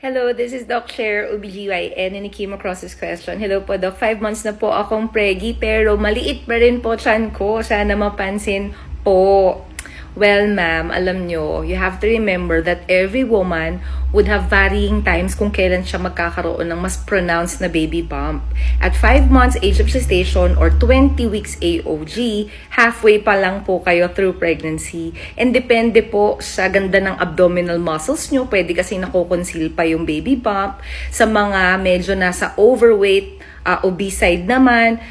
Hello, this is Doc Cher, OBGYN, and I came across this question. Hello po, Doc. 5 months na po akong preggy, pero maliit pa rin po tiyan ko. Sana mapansin po. Well, ma'am, alam nyo, you have to remember that every woman would have varying times kung kailan siya magkakaroon ng mas pronounced na baby bump. At 5 months age of gestation or 20 weeks AOG, halfway pa lang po kayo through pregnancy. And depende po sa ganda ng abdominal muscles nyo, pwede kasi nakoconceal pa yung baby bump. Sa mga medyo nasa overweight, obese side naman,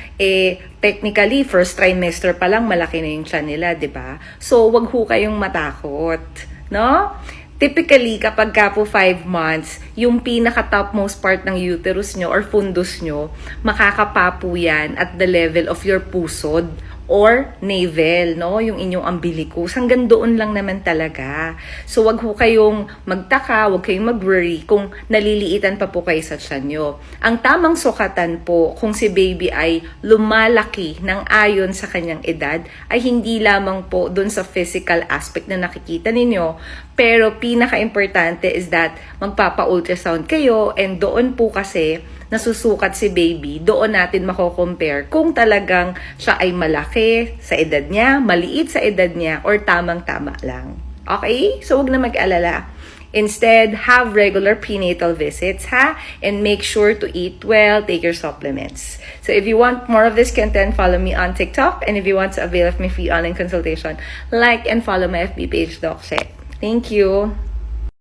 technically, first trimester pa lang, malaki na yung tiyan nila, di ba? So, wag ho kayong matakot, no? Typically, kapag ka po 5 months, yung pinaka-topmost part ng uterus nyo or fundus nyo, makakapapo yan at the level of your pusod or navel, no? Yung inyong umbilicus. Hanggang doon lang naman talaga. So, wag ho kayong magtaka, wag kayong mag-worry kung naliliitan pa po kayo sa tiyan nyo. Ang tamang sukatan po kung si baby ay lumalaki ng ayon sa kanyang edad ay hindi lamang po doon sa physical aspect na nakikita ninyo, pero pinaka-importante is that magpapa-ultrasound kayo and doon po kasi nasusukat si baby, doon natin mako-compare kung talagang siya ay malaki sa edad niya, maliit sa edad niya, or tamang-tama lang. Okay? So, huwag na mag-alala. Instead, have regular prenatal visits, ha? And make sure to eat well, take your supplements. So, if you want more of this content, follow me on TikTok. And if you want to avail of my free online consultation, like and follow my FB page, Doc Che. Thank you.